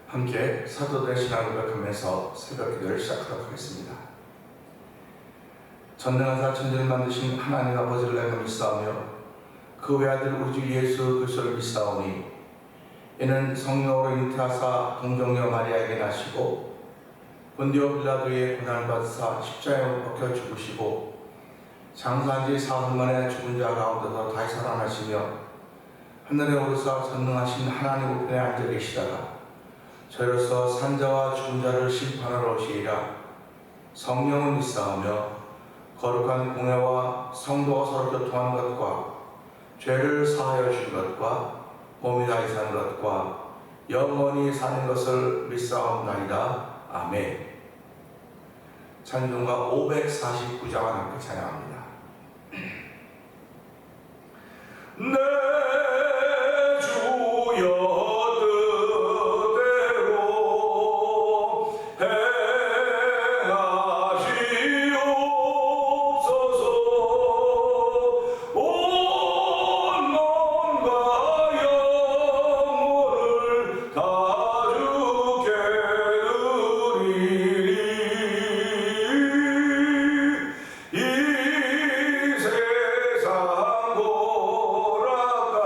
함께 사도들의 신앙을 고백하면서 새벽 기도를 시작하도록 하겠습니다. 전능하사 천지를 만드신 하나님 아버지를 내가 믿사오며 그 외아들 우리 주 예수 그리스도를 믿사오니 이는 성령으로 잉태하사 동정녀 마리아에게 나시고 본디오 빌라도의 고난을 받으사 십자가에 못 박혀 죽으시고 장사한 지 사흘 만에 죽은 자 가운데서 다시 살아나시며 하늘에 오르사 전능하신 하나님 우편에 앉아 계시다가 저희로서 산자와 죽은 자를 심판하러 오시리라. 성령을 믿사오며 거룩한 공회와 성도가 서로 교통하는 것과 죄를 사하여 주신 것과 몸이 다시 사는 것과 영원히 사는 것을 믿사옵나이다. 아멘. 찬송가 549장을 함께 찬양합니다. 내 세상 고락가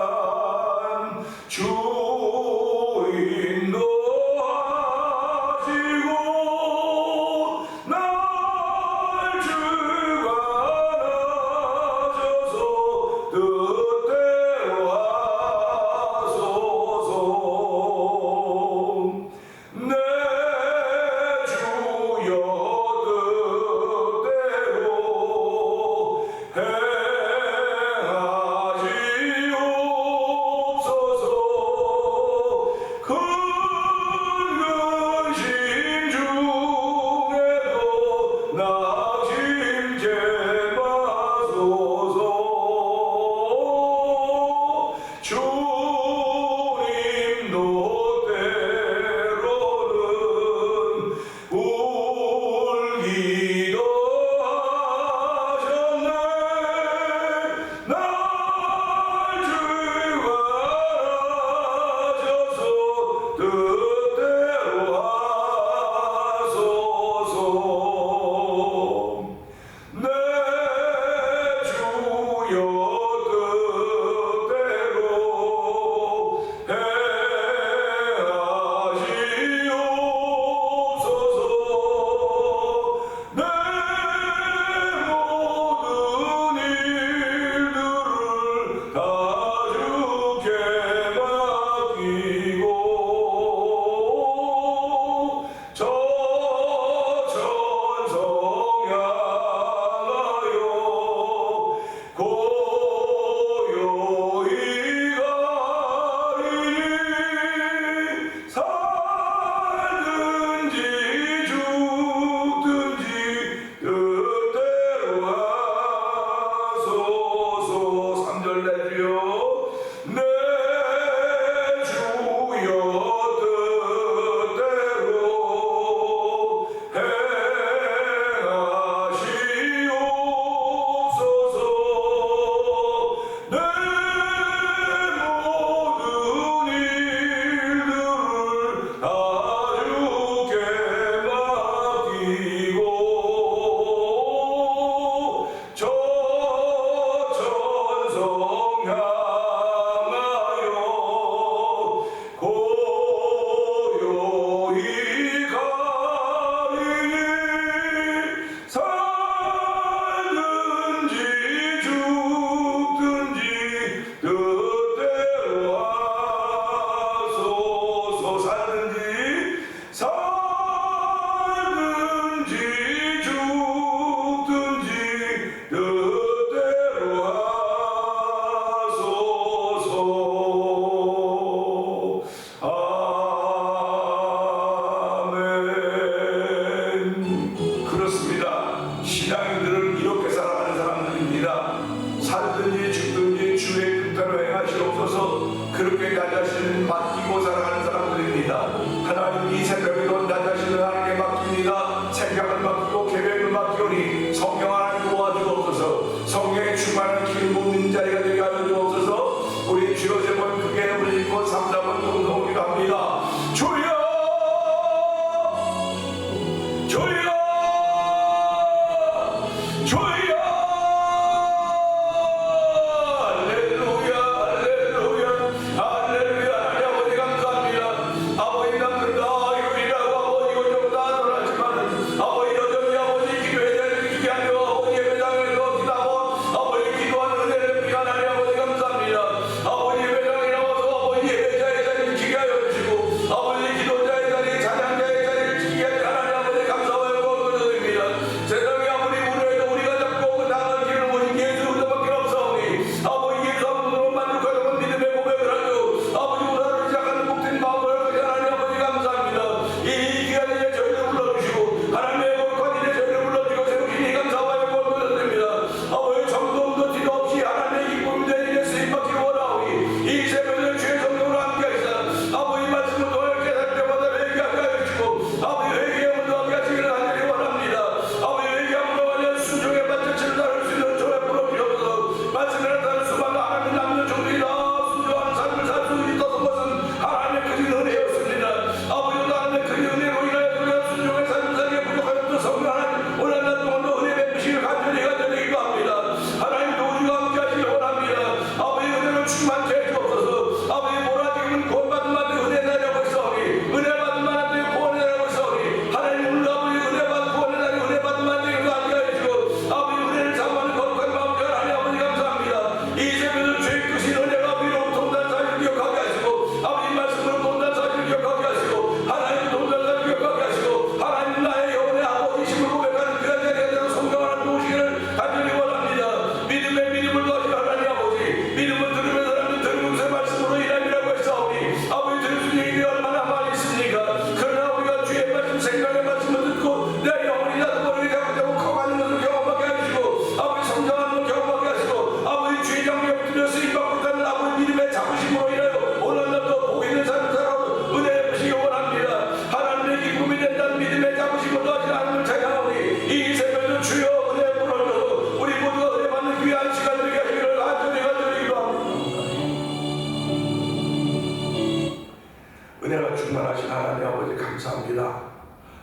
충만하신 하나님 아버지 감사합니다.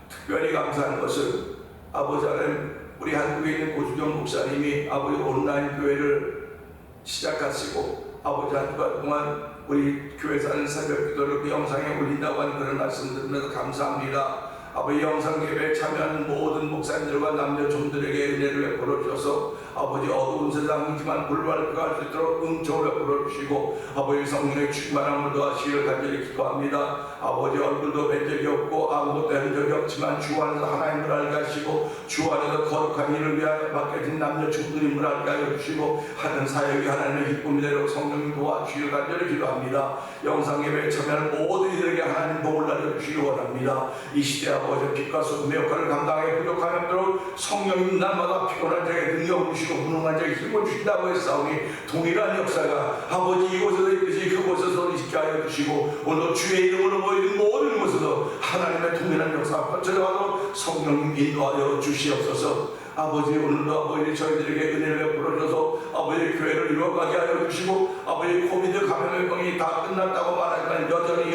특별히 감사한 것은 아버지 하나님, 우리 한국에 있는 고주경 목사님이 아버지 온라인 교회를 시작하시고 아버지 한 주간 동안 우리 교회에서 하는 새벽 기도를 그 영상에 올린다고 하는 그런 말씀 드리면서 감사합니다. 아버지 영상 예배에 참여하는 모든 목사님들과 남녀 종들에게 은혜를 베풀어 주셔서 아버지 어두운 세상이지만 불발을 할 수 있도록 응총을 베풀어 주시고 아버지 성령의 충만함을 더하시기를 간절히 기도합니다. 아버지 얼굴도 뵌 적이 없고 아무것도 한 적이 없지만 주 안에서 하나님을 알게 하시고 주 안에서 거룩한 일을 위하여 맡겨진 남녀 종들임을 알게 하여 주시고 하는 사역이 하나님의 기쁨이 되도록 성령님 도와주시기를 간절히 기도합니다. 영상 예배에 참여하는 모든 이들에게 하나님 복을 날려주시기 원합니다. 이 시대 아버지 빛과 소금의 역할을 감당하여 부족함이 없도록 성령님 날마다 피곤한 자에게 능력을 주시고 무능한 자에게 힘을 주신다고 했사오니 동일한 역사가 아버지 이곳에서 있듯이 그곳에서 있게 하여 주시고 오늘 주의 이름으로 모이는 모든 곳에서 하나님의 동일한 역사가 펼쳐져가도록 성령님 인도하여 주시옵소서. 아버지 오늘도 아버지 저희들에게 은혜를 베풀어 줘서 아버지 교회를 이루어가게 하여 주시고 아버지 코비드 감염의 병이 다 끝났다고 말하지만 여전히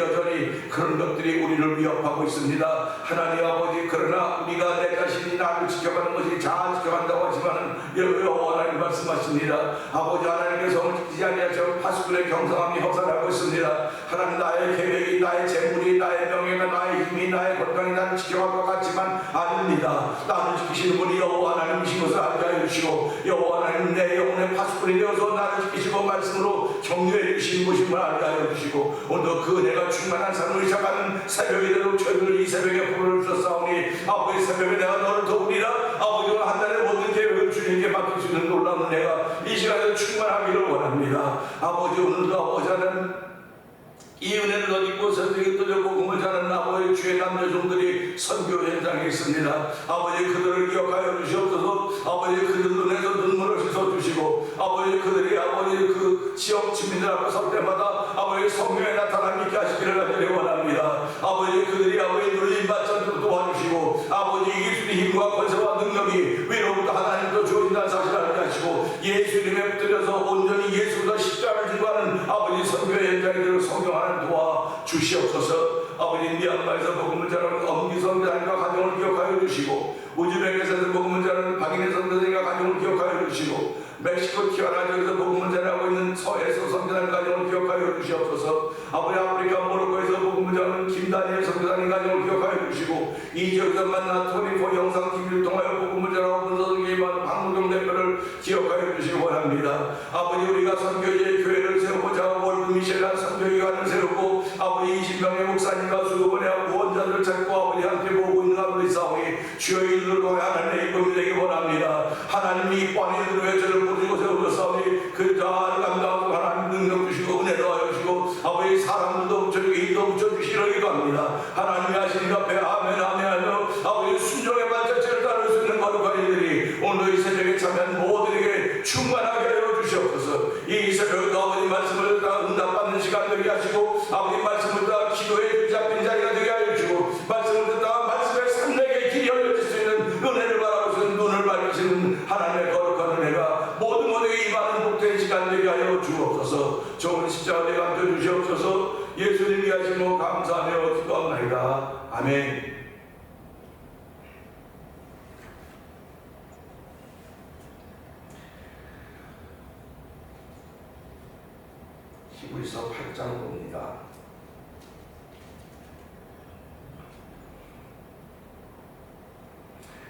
그런 것들이 우리를 위협하고 있습니다. 하나님 아버지, 그러나 우리가 내 자신이 나를 지켜가는 것이 잘 지켜간다고 하지만 여호와 하나님 말씀하십니다. 아버지 하나님께서 오늘 지키지 아니하시면 파수꾼의 경성함이 허산하고 있습니다. 하나님 나의 계획이, 나의 재물이, 나의 명예가, 나의 힘이, 나의 건강이 나를 지켜갈 것 같지만 아닙니다. 나를 지키시는 분이 여호와 하나님이신 것을 알게 하여 주시고 여호와 하나님 내 영혼의 파수꾼이 되어서 나를 지키시고 말씀으로 격려해 주시는 것임을 알게 하여 주시고 오늘도 그 은혜가 충만한 삶을 시작하는 새벽이 되도록 저희를 이 새벽에 부르러 주셨사오니 아버지 새벽에 내가 너를 도우리라. 아버지 오늘 한 달의 모든 계획을 주님께 맡길 수 있는 놀라운 은혜가 이 시간에 충만하기를 원합니다. 아버지 오늘도 아버지 하나님 이 은혜를 얻고 선생이 또 복음을 전하는 아버지 주의 남녀 종들이 선교 현장에 있습니다. 아버지 그들을 기억하여 주시옵소서. 아버지 그들 눈에서 눈물을 씻어주시고 아버지 그들이 아버지 그 지역 주민들 앞에 설 때마다 아버지 성령의 나타남이 있게 하시기를 간절히 원합니다. 아버지 그들이 아버지 눌림 받지 않도록 도와주시고 아버지 예수님의 힘과 권세와 능력이 위로부터 하나님도 주어진다는 사실을 알게 하시고 예수님에 붙들려서 온전히 예수보다 십자가를 증거하는 아버지 선교 현장들을 성경하는 도와 주시옵소서. 아버지 미얀마에서 복음을 전하는 엄기 선교사님과 가정을 기억하여 주시고 우즈베키스탄에서 복음을 전하는 박인혜 선교사님과 가정을 기억하여 주시고 멕시코 티와나주에서 복음을 전하고 있는 서해서 선교사님 가정을 기억하여 주시옵소서. 아버지 아프리카 모로코에서 복음을 전하는 김다니엘 선교사님 가정을 기억하여 주시고 이 지역에서 만난 토니포 영상 TV를 통하여 복음을 전하고 분석을 기임한 박무경 대표를 기억하여 주시기 원합니다. 아버지 우리가 선교지의 교회를 세우고자 월드 미셸한 선교기관을 세우고 아버지 20명의 목사님과 수고번의 후원자들을 찾고 아버지 함께 보고 있는 아버지 싸우니 주여 이들을 통해 하나님의 이쁨이 되기 원합니다. 하나님이 이 뻔히 이들의 저를 부르고 세우셨사오니 그 자를 감당하고 하나님 능력 주시고 은혜 더하시고 아버지 사람들도 붙여주고 힘도 붙여주시기를 기도합니다. 하나님이 하시니까 아멘 하며 아버지 순종의 발자취를 따를 수 있는 거룩한 이들이 오늘 이 새벽에 참여한 모두에게 충만하게 하여 주시옵소서. 이 새벽에도 아버지 말씀을 다 응답받는 시간 되게 하시고 아버지 말씀을 다 기도에 잡힌 자리가 되게 하여 주시고 말씀을 듣다가 말씀의 산내게 길이 열려질 수 있는 은혜를 바라보시는 눈을 밝히시는 하나님의 거룩한 은혜가 모든 모두에게 임하는 복된 시간 되게 하여 주옵소서. 좋은 십자가에 감겨 주시옵소서. 예수님이 하시고 감사하며 기도합니다. 아멘. 히브리서 8장 봅니다.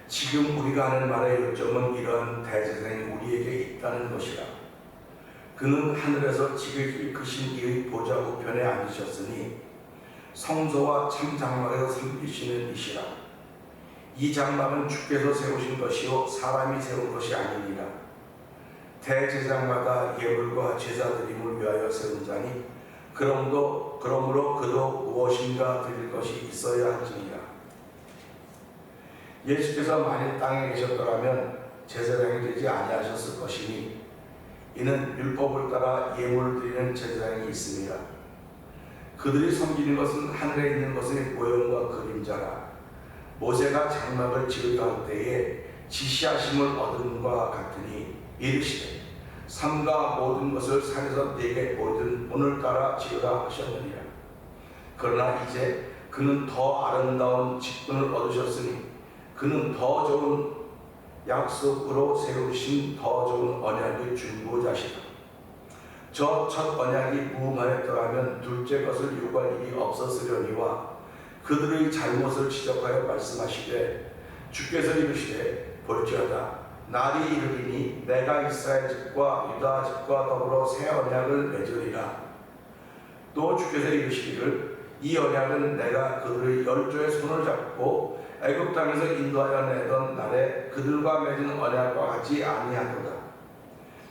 지금 우리가 하는 말의 요점은 이런 대제사장이 우리에게 있다는 것이라. 그는 하늘에서 지극히 크신 이의 보좌 우편에 앉으셨으니 성소와 참 장막에서 섬기시는 이시라. 이 장막은 주께서 세우신 것이요 사람이 세운 것이 아니니라. 대제사장마다 예물과 제사드림을 위하여 세운 자니 그러므로 그도 무엇인가 드릴 것이 있어야 할지니라. 예수께서 만일 땅에 계셨더라면 제사장이 되지 아니하셨을 것이니 이는 율법을 따라 예물을 드리는 제사장이 있습니다. 그들이 섬기는 것은 하늘에 있는 것의 모형과 그림자라. 모세가 장막을 지으려 할 때에 지시하심을 얻음과 같으니 이르시되 삼가 모든 것을 산에서 네게 보이든 오늘따라 지으라 하셨느니라. 그러나 이제 그는 더 아름다운 직분을 얻으셨으니 그는 더 좋은 약속으로 세우신 더 좋은 언약의 중보자시다. 저 첫 언약이 무음하였더라면 둘째 것을 요구할 일이 없었으려니와 그들의 잘못을 지적하여 말씀하시되 주께서 이르시되 볼지어다 날이 이르리니 내가 이스라엘 집과 유다 집과 더불어 새 언약을 맺으리라. 또 주께서 이르시기를 이 언약은 내가 그들의 열조의 손을 잡고 애굽 땅에서 인도하여 내던 날에 그들과 맺은 언약과 같이 아니하도다.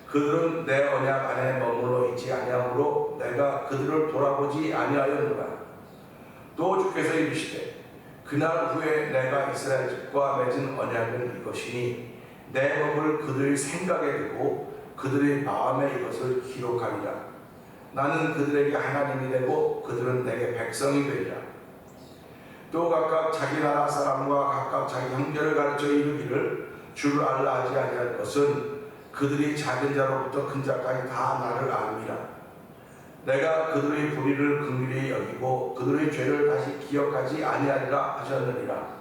그들은 내 언약 안에 머물러 있지 아니하므로 내가 그들을 돌아보지 아니하였노라. 또 주께서 이르시되 그날 후에 내가 이스라엘 집과 맺은 언약은 이것이니 내 법을 그들의 생각에 두고 그들의 마음에 이것을 기록하리라. 나는 그들에게 하나님이 되고 그들은 내게 백성이 되리라. 또 각각 자기 나라 사람과 각각 자기 형제를 가르쳐 이르기를 주를 알라 하지 아니할 것은 그들이 작은 자로부터 큰 자까지 다 나를 알미라. 내가 그들의 불의를 긍휼히 여기고 그들의 죄를 다시 기억하지 아니하리라 하셨느니라.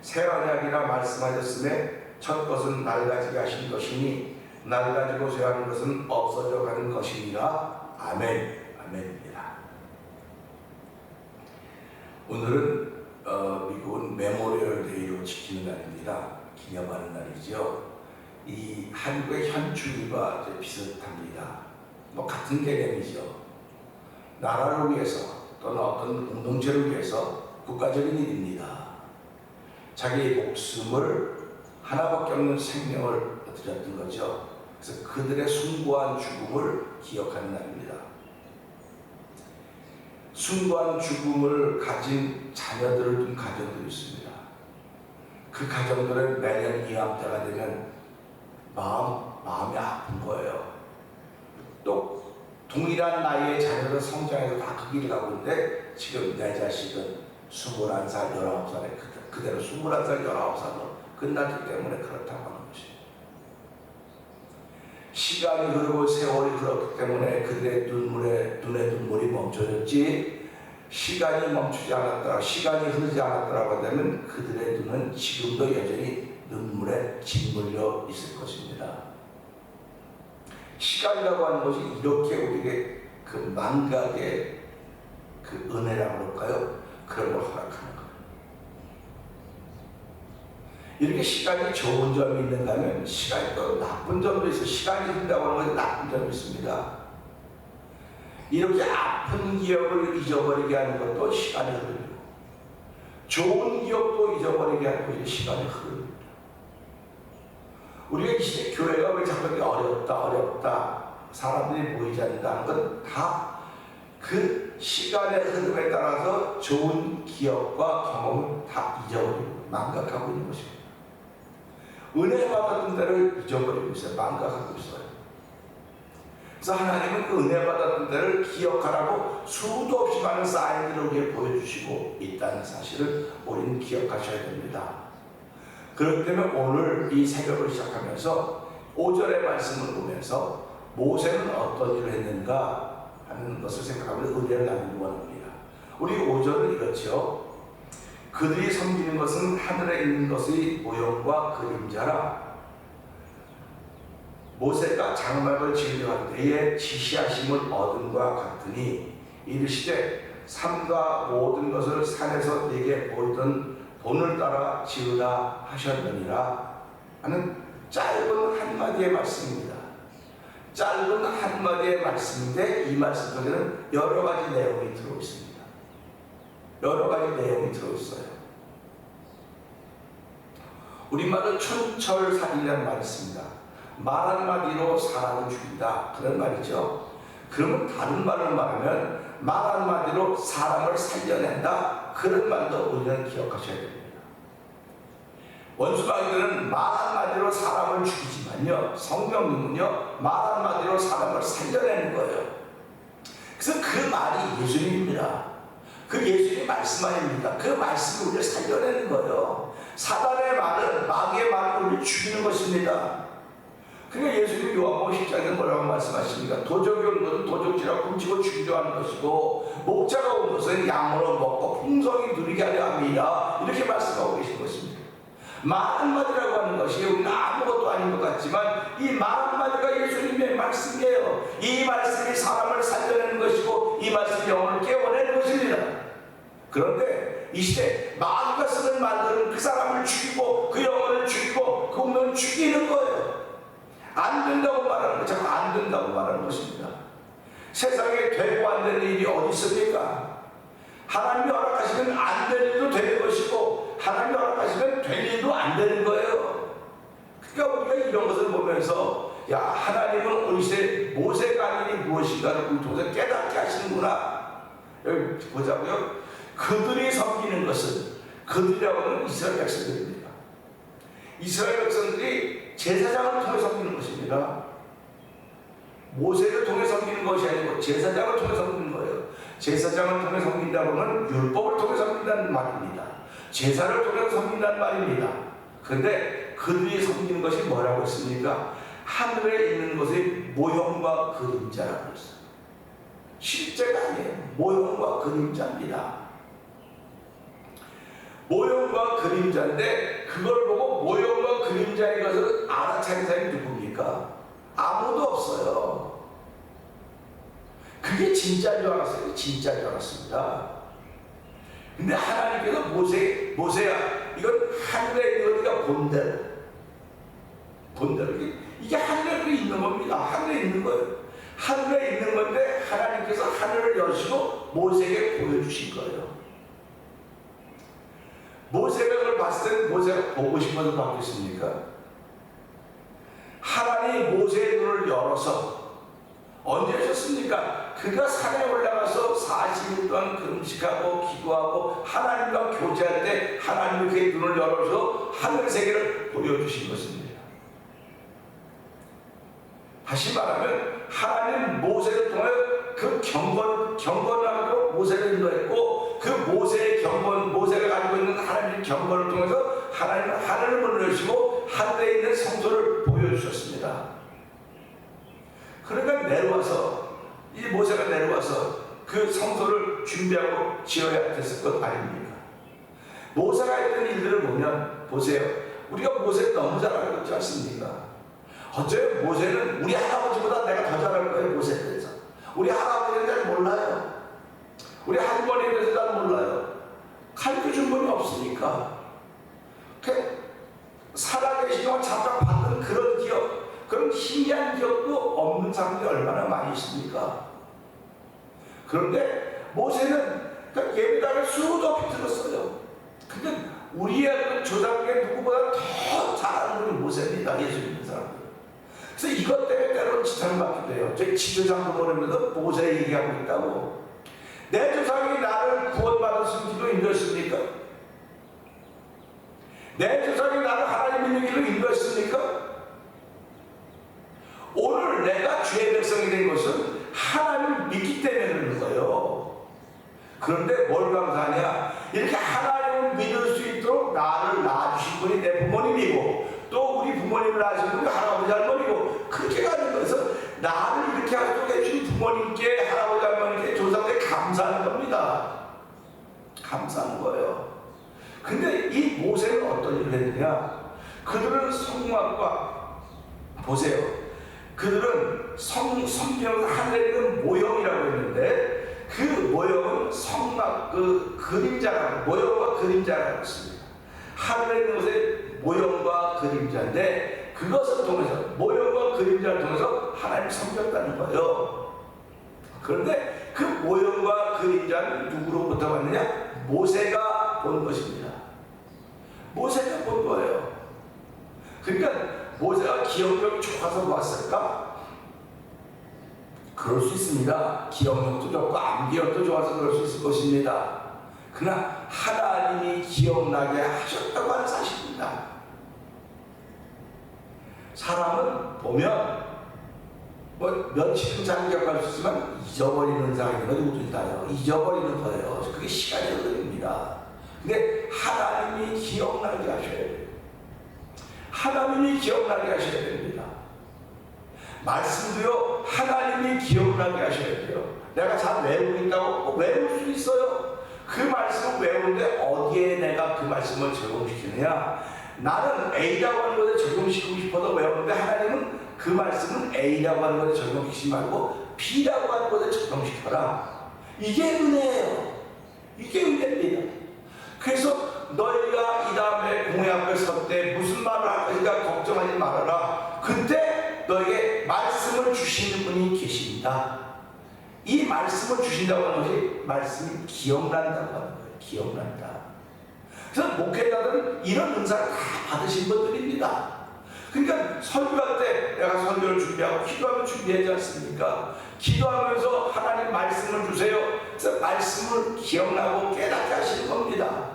새 언약이라 말씀하셨음에 첫 것은 날 가지게 하신 것이니 날 가지고 죄하는 것은 없어져 가는 것이니라. 아멘. 아멘입니다. 오늘은 미국은 메모리얼 데이로 지키는 날입니다. 기념하는 날이죠. 이 한국의 현충일과 비슷합니다. 같은 개념이죠. 나라를 위해서 또는 어떤 공동체를 위해서 국가적인 일입니다. 자기의 목숨을 하나밖에 없는 생명을 드렸던 거죠. 그래서 그들의 숭고한 죽음을 기억하는 날입니다. 숭고한 죽음을 가진 자녀들을 둔 가정들이 있습니다. 그 가정들은 매년 이맘때가 되면 마음이 아픈 거예요. 또 동일한 나이의 자녀들 성장해서 다 그 길을 가고 있는데 지금 내 자식은 21살, 19살에 그대로 21살, 19살로 끝났기 때문에 그렇다고 하는 것입니다. 시간이 흐르고 세월이 흘렀기 때문에 그들의 눈에 눈물이 멈춰졌지, 시간이 멈추지 않았더라, 시간이 흐르지 않았더라고 한다면 그들의 눈은 지금도 여전히 눈물에 짓물려 있을 것입니다. 시간이라고 하는 것이 이렇게 우리에게 그 망각의 그 은혜라고 할까요? 그런 걸 허락하는 거예요. 이렇게 시간이 좋은 점이 있는가 하면 시간이 또 나쁜 점도 있어요. 시간이 흐른다고 하는 것에 나쁜 점이 있습니다. 이렇게 아픈 기억을 잊어버리게 하는 것도 시간이 흐르고, 좋은 기억도 잊어버리게 하는 것이 시간이 흐릅니다. 우리가 이 시대 교회가 왜 자꾸 어렵다 사람들이 모이지 않는다는 건 다 그 시간의 흐름에 따라서 좋은 기억과 경험을 다 잊어버리고 망각하고 있는 것입니다. 은혜 받았던 때를 잊어버리고 있어요. 망각하고 있어요. 그래서 하나님은 그 은혜 받았던 때를 기억하라고 수도 없이 많은 사인들을 우리에게 보여주시고 있다는 사실을 우리는 기억하셔야 됩니다. 그렇기 때문에 오늘 이 새벽을 시작하면서 5절의 말씀을 보면서 모세는 어떤 일을 했는가 하는 것을 생각하면서 은혜를 나누기 원합니다. 우리 5절은 이렇죠. 그들이 섬기는 것은 하늘에 있는 것의 모형과 그림자라. 모세가 장막을 지으려 때에 지시하심을 얻음과 같으니 이르시되 삼가 모든 것을 산에서 네게 보이던 본을 따라 지으라 하셨느니라 하는 짧은 한마디의 말씀입니다. 짧은 한마디의 말씀인데 이 말씀 속에는 여러 가지 내용이 들어있습니다. 여러 가지 내용이 들어있어요. 우리말은 촌철살인이라는 말이 있습니다. 말 한마디로 사람을 죽인다, 그런 말이죠. 그러면 다른 말로 말하면 말 한마디로 사람을 살려낸다, 그런 말도 우리는 기억하셔야 됩니다. 원수마귀들은 말 한마디로 사람을 죽이지만요, 성령님은요 말 한마디로 사람을 살려내는 거예요. 그래서 그 말이 예수님입니다. 그 예수님의 말씀 아닙니까? 그 말씀이 우리를 살려내는 거예요. 사단의 말은, 마귀의 말은 우리를 죽이는 것입니다. 그러니까 예수님이 요한복음 10장에 뭐라고 말씀하십니까? 도적이 온 것은 도적질하고 훔치고 죽이려 하는 것이고 목자가 온 것은 양으로 먹고 풍성히 누리게 하려 함이라, 이렇게 말씀하고 계신 것입니다. 말 한마디라고 하는 것이 우리는 아무것도 아닌 것 같지만 이 말 한마디가 예수님의 말씀이에요. 이 말씀이 사람을 살려내는 것이고 이 말씀이 영혼을 깨워내는 것입니다. 그런데 이 시대 마귀가 쓰는 말들은 그 사람을 죽이고 그 영혼을 죽이고 그 운명을 죽이는 거예요. 안 된다고 말하는 거, 자꾸 안 된다고 말하는 것입니다. 세상에 되고 안 되는 일이 어디 있습니까? 하나님이 허락하시면 안 되는 일도 되는 것이고 하나님이 허락하시면 될 일도 안 되는 거예요. 그러니까 우리가 이런 것을 보면서 야, 하나님은 우리 시대 모세가 아닌 일이 무엇인가를 우리 통해서 깨닫게 하시는구나. 여기 보자고요. 그들이 섬기는 것은, 그들이라고 하는 이스라엘 백성들입니다. 이스라엘 백성들이 제사장을 통해 섬기는 것입니다. 모세를 통해 섬기는 것이 아니고 제사장을 통해 섬기는 거예요. 제사장을 통해 섬긴다고 하면 율법을 통해 섬긴다는 말입니다. 제사를 통해 섬긴다는 말입니다. 그런데 그들이 섬기는 것이 뭐라고 했습니까? 하늘에 있는 것의 모형과 그림자라고 했어요. 실제가 아니에요. 모형과 그림자입니다. 모형과 그림자인데 그걸 보고 모형과 그림자인 것을 알아차린 사람이 누굽니까? 아무도 없어요. 그게 진짜인 줄 알았어요. 진짜인 줄 알았습니다. 근데 하나님께서 모세야, 이건 하늘에 있는 거니까 본대로 이게 하늘에 있는 겁니다. 하늘에 있는 거예요. 하늘에 있는 건데 하나님께서 하늘을 여시고 모세에게 보여주신 거예요. 모세가 그걸 봤을 때 모세가 보고 싶어서 봤겠습니까? 하나님이 모세의 눈을 열어서 언제 하셨습니까? 그가 산에 올라가서 40일 동안 금식하고 기도하고 하나님과 교제할 때 하나님이 그의 눈을 열어서 하늘 세계를 보여주신 것입니다. 다시 말하면 하나님 모세를 통해 그 경건함으로 모세를 인도했고 그 모세의 모세가 가지고 있는 하나님의 경건을 통해서 하나님은 하늘을 문을 여시고 하늘에 있는 성소를 보여주셨습니다. 그러니까 이 모세가 내려와서 그 성소를 준비하고 지어야 됐을 것 아닙니까? 모세가 했던 일들을 보면 보세요. 우리가 모세 너무 잘 알고 있지 않습니까? 어째요? 모세는 우리 할아버지보다 내가 더 잘할 거예요. 모세에 대해서. 우리 할아버지는 잘 몰라요. 우리 할머니에 대해서 잘 몰라요. 가르쳐준 분이 없으니까. 살아계신 동안 잠깐 봤던 그런 기억, 그런 신기한 기억도 없는 사람들이 얼마나 많이 있습니까? 그런데 모세는 예배당을 수도 없이 들었어요. 근데 우리의 조상의 누구보다 더 잘하는 분이 모세입니다. 예수 믿는 사람들. 그래서 이것 때문에 때로는 지탄을 받기도 해요. 저희 지조상도 모르면서 모세 얘기하고 있다고. 내 조상이 나를 구원받을 수 있는 길로 인도했습니까? 내 조상이 나를 하나님 믿는 길로 인도했습니까? 오늘 내가 주의 백성이 된 것은 하나님을 믿기 때문에 그러는 거예요. 그런데 뭘 감사하냐? 이렇게 하나님을 믿을 수 있도록 나를 낳아주신 분이 내 부모님이고 또 우리 부모님을 낳으신 분이 할아버지 할머니고 그렇게 가는 거에서 나를 이렇게 하도록 해주신 부모님께 할아버지 할머니께 조상께 감사하는 겁니다. 감사하는 거예요. 근데 이 모세는 어떤 일을 했느냐? 그들은 성막과 보세요. 그들은 성경 하늘에 있는 모형이라고 했는데 그 모형은 성막 모형과 그림자라고 했습니다. 하늘에 있는 것의 모형과 그림자인데 그것을 통해서 모형과 그림자를 통해서 하나님을 섬겼다는 거예요. 그런데 그 모형과 그림자는 누구로부터 왔느냐? 모세가 본 것입니다. 모세가 본 거예요. 그러니까 모세가 기억력이 좋아서 왔을까? 그럴 수 있습니다. 기억력도 좋고 암기력도 좋아서 그럴 수 있을 것입니다. 그러나 하나님이 기억나게 하셨다고 하는 사실입니다. 사람은 보면 며칠은 잘 기억할 수 있지만 잊어버리는 사람이 누구든지 다요. 잊어버리는 거예요. 그게 시간이 걸립니다. 근데 하나님이 기억나게 하셔야 돼요. 하나님이 기억나게 하셔야 됩니다. 말씀도요, 하나님이 기억나게 하셔야 돼요. 내가 잘 외우고 있다고 외울 수 있어요. 그 말씀을 외우는데 어디에 내가 그 말씀을 적용시키느냐? 나는 A라고 하는 것에 적용시키고 싶어서 외우는데 하나님은 그 말씀은 A라고 하는 것에 적용시키지 말고 B라고 하는 것에 적용시켜라. 이게 은혜예요. 이게 은혜입니다. 그래서 너희가 이 다음에 공회 앞에 설 때 무슨 말을 할 것인가 걱정하지 말아라. 그때 너에게 말씀을 주시는 분이 계십니다. 이 말씀을 주신다고 하는 것이 말씀이 기억난다고 하는 거예요. 기억난다. 그래서 목회자들은 이런 은사를 다 받으신 분들입니다. 그러니까 설교할 때 내가 설교를 준비하고 기도하면 준비하지 않습니까? 기도하면서 하나님 말씀을 주세요. 그래서 말씀을 기억나고 깨닫게 하시는 겁니다.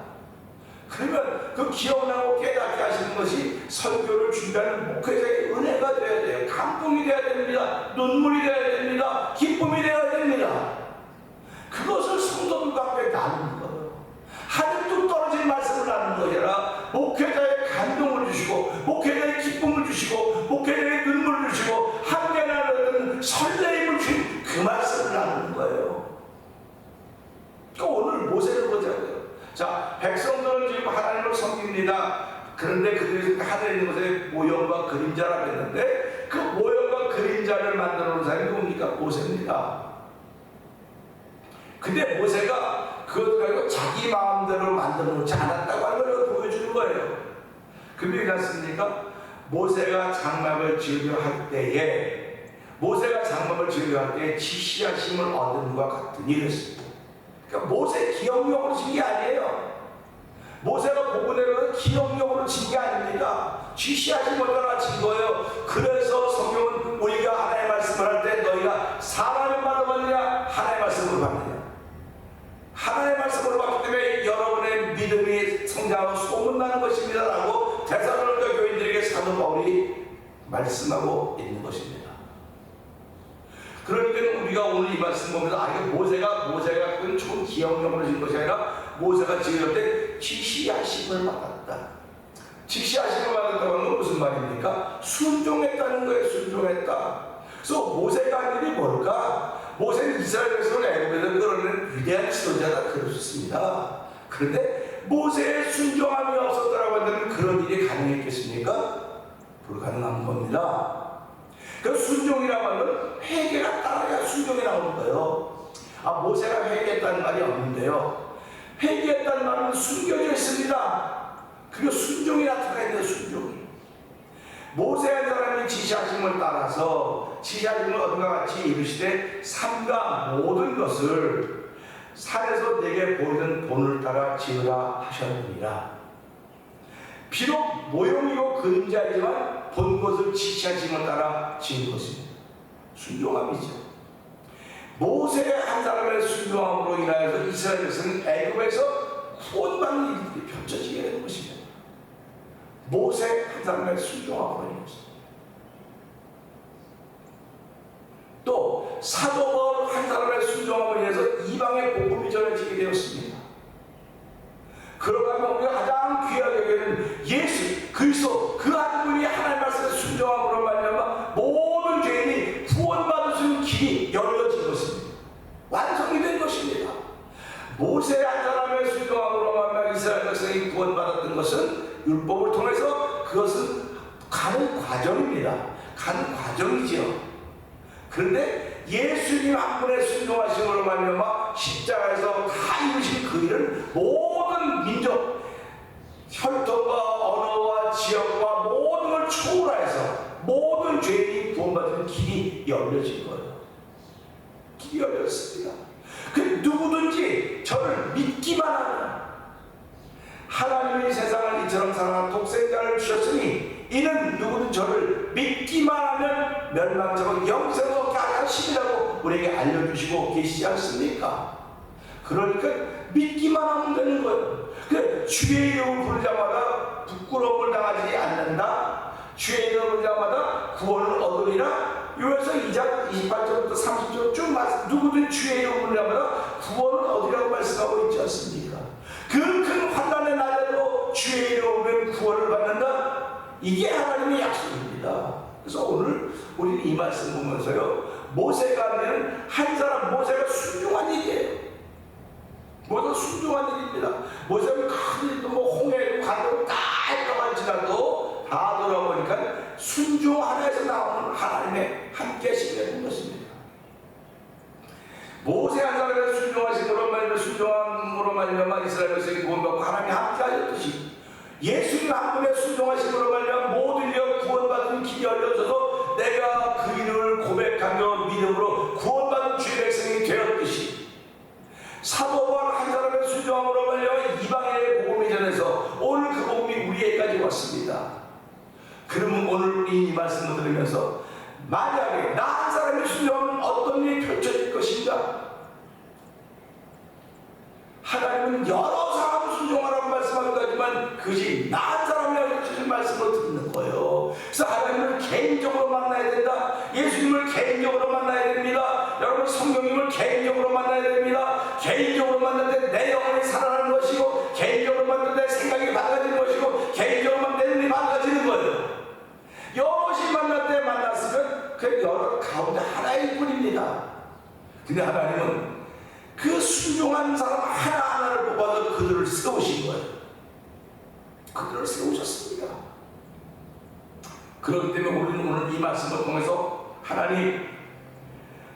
그러면 그 기억나고 깨닫게 하시는 것이 설교를 준비하는 목회자의 은혜가 되어야 돼요. 감동이 되어야 됩니다. 눈물이 되어야 됩니다. 기쁨이 되어야 됩니다. 그것을 성도들과 함께 나누는 거예요. 하늘도 떨어진 말씀을 나누는 것이 아니라 목회자의 감동을 주시고 목회자의 기쁨을 주시고 목회자의 눈물을 주시고 함께 나누는 설레임을 주신 그 말씀을 나누는 거예요. 그러니까 오늘 모세를 보자고요. 자, 백성들은 지금 하나님을 섬깁니다. 그런데 그들이 하늘에 있는 것에 모형과 그림자라고 했는데 그 모형과 그림자를 만들어 놓은 사람이 누굽니까? 모세입니다. 근데 모세가 그것을 가지고 자기 마음대로 만들어 놓지 않았다고 하는 걸 보여주는 거예요. 그게 왜 그렇습니까? 모세가 장막을 지으려 할 때에 지시하심을 얻은 것 같으니 그랬습니다. 그러니까 모세 기억력으로 진 게 아니에요. 모세가 보고 내려서 기억력으로 진 게 아닙니다. 지시하심을 따라 진 거예요. 그래서 성경은 우리가 하나님의 말씀을 할 때 너희가 사람의 말을 받느냐 하나님의 말씀을 받느냐. 하나님의 말씀을 받기 때문에 여러분의 믿음이 성장하고 소문나는 것입니다 라고 데살로니가 교인들에게 사도 바울이 말씀하고 있는 것입니다. 그러니까 우리가 오늘 이 말씀 보면서 이게 모세가 그건 좋은 기억력으로 진 것이 아니라 모세가 지을 때 지시하심을 받았다. 지시하심을 받았다고 하는 건 무슨 말입니까? 순종했다는 거예요. 순종했다. 그래서 모세가 한 일이 뭘까? 모세는 이스라엘에서 애굽에서 끌어낸 위대한 지도자다 그럴 수 있습니다. 그런데 모세의 순종함이 없었다라고 한다면 그런 일이 가능했겠습니까? 불가능한 겁니다. 그 순종이라고 하면 회개가 따라야 순종이 나오는 거예요. 모세가 회개했다는 말이 없는데요. 회개했다는 말은 숨겨져 있습니다. 그리고 순종이 나타나야 돼요. 순종이. 모세 한 사람이 지시하심을 따라서 지시하심을 얻은과 같이 이르시되 삼가 모든 것을 산에서 내게 보이는 본을 따라 지으라 하셨느니라. 비록 모형이고 그림자이지만 본 것을 지시하심을 따라 지은 것입니다. 순종함이죠. 모세 한 사람의 순종함으로 인하여서 이스라엘 백성은 애굽에서 구원받는 일들이 펼쳐지게 되는 것입니다. 모세 한 사람의 순종함으로 인해서. 또 사도 바울 한 사람의 순종함으로 인해서 이방의 복음이 전해지게 되었습니다. 그러가면 우리가 가장 귀하게 여기는 예수 그리스도 그 한 분이 하나님 말씀에 순종함으로 말미암아 모든 죄인이 구원받을 수 있는 길이 열려진 것입니다. 완성이 된 것입니다. 모세 한 사람의 순종함으로 말미암아 이스라엘 백성이 구원받았던 것은 율법을 통해서 그것은 가는 과정입니다. 가는 과정이죠. 그런데 예수님 한 분의 순종하심으로 말미암아 십자가에서 다 이루신 그 일은 모든 민족, 혈통과 언어와 지역과 모든 걸 초월해서 모든 죄인이 구원받는 길이 열려진 거예요. 길이 열렸습니다. 그 누구든지 저를 믿기만 하면 하나님이 세상을 이처럼 사랑한 독생자를 주셨으니 이는 누구든 저를 믿기만 하면 멸망치 않고 영생을 얻게 하심이라고 우리에게 알려주시고 계시지 않습니까? 그러니까 믿기만 하면 되는 거예요. 주의 이름을 부르자마자 부끄러움을 당하지 않는다. 주의 이름을 부르자마자 구원을 얻으리라. 요에서 2장 28절부터 30절 쭉 누구든 주의 이름을 부르자마자 구원을 얻으리라고 말씀하고 있지 않습니까? 그 큰 환난의 날에도 주의 이름을 부르면 구원을 받는다. 이게 하나님의 약속입니다. 그래서 오늘 우리는 이 말씀 보면서요, 모세가 하면 한 사람, 모세가 순종한 일이에요. 모세가 순종한 일입니다. 모세는 큰 일도 뭐 홍해도 가도 다 했다고 할지라도 다 돌아보니까 순종 하나에서 나오는 하나님의 함께 하심이 것입니다. 모세 한 사람의 순종하심으로 말미암아, 순종함으로 말미암아 이스라엘 백성이 구원받고 하나님이 함께 하셨듯이 예수님 한 분의 순종하심으로 말미암아 모든 여 구원받은 길이 열려져서 내가 그 이름을 고백하며 믿음으로 구원받은 주의 백성이 되었듯이 사도 바울 한 사람의 순종함으로 말미암아 이방인의 복음이 전해서 오늘 그 복음이 우리에게까지 왔습니다. 그러면 오늘 우리 이 말씀을 들으면서 만약에 나 한 사람의 순종하면 어떤 일이 펼쳐질 것인가? 하나님은 여러 사람 순종하라고 말씀하기도 하지만 그것이 나 한 사람이라고 주신 말씀으로 듣는 거예요. 그래서 하나님을 개인적으로 만나야 된다. 예수님을 개인적으로 만나야 됩니다. 여러분 성령님을 개인적으로 만나야 됩니다. 개인적으로 만날 때 내 영혼이 살아나는 것이고, 개인적으로 만날 때 생각이 밝아지는 것이고, 개인적으로 만날 때 눈이 밝아지는 거예요. 여럿이 만날 때 만났으면 그 여럿 가운데 하나일 뿐입니다. 근데 하나님은 그 순종한 사람 하나하나를 뽑아서 그들을 세우신 거예요. 그들을 세우셨습니다. 그렇기 때문에 우리는 오늘 이 말씀을 통해서 하나님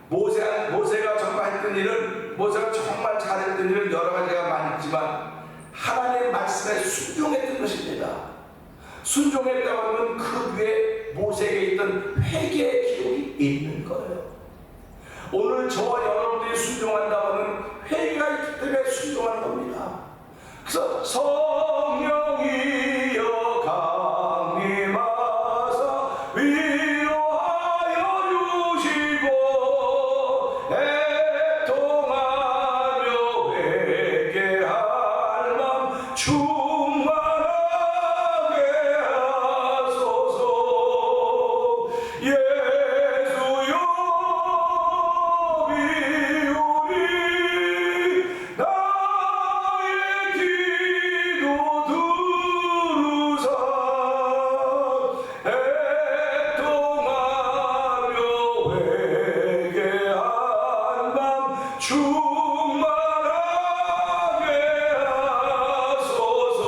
모세가 정말 했던 일은, 모세가 정말 잘했던 일은 여러 가지가 많이 있지만 하나님의 말씀에 순종했던 것입니다. 순종했다고 하면 그 위에 모세에게 있던 회개의 기록이 있는 거예요. 오늘 저와 여러분들이 순종한다고 하는 회개가 있기 때문에 순종하는 겁니다. 그래서 성령이여 강림하사 위로하여 주시고 애통하며 회개할 맘 충만하게 하소서. 예수여 비우리 나의 기도 들으사 애통하며 회개한 맘 충만하게 하소서.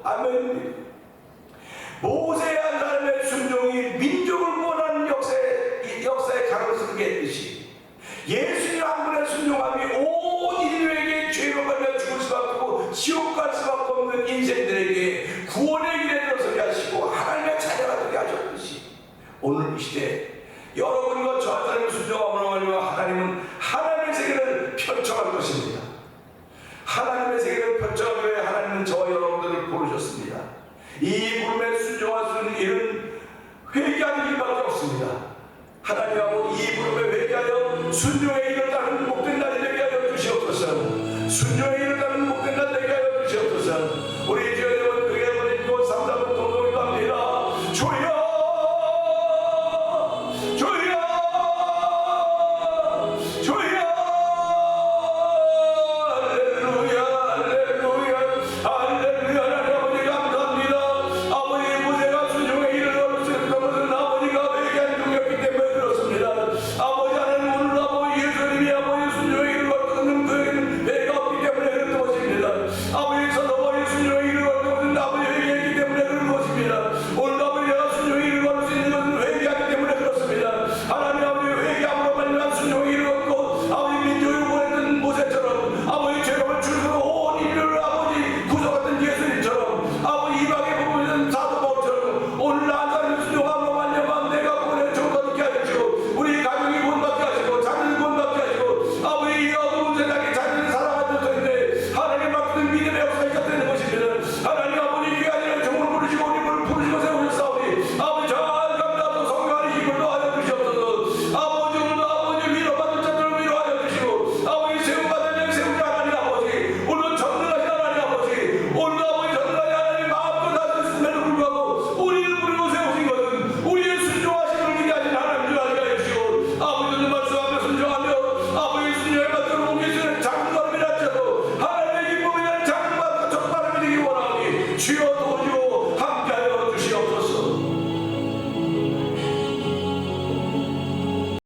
아멘. 모세의 한 사람의 순종이 민족을 구원하는 역사의 가로를 서게 했듯이 예수님 한 분의 순종함이 온 인류에게 죄로 가며 죽을 수밖에 없고 지옥 갈 수밖에 없는 인생들에게 구원의 길에 들어서게 하시고 하나님의 자녀가 되게 하셨듯이 오늘 이 시대에 여러분과 저 한 사람의 순종함으로 말미암아 하나님은 하나님의 세계를 펼쳐갈 것입니다. 하나님의 세계를 펼쳐가기 위해 하나님은 저와 여러분들을 부르셨습니다. 이 부름에 순종할 수 있는 일은 회개하는 일밖에 없습니다. 하나님하고 이 부름에 회개하여 순종의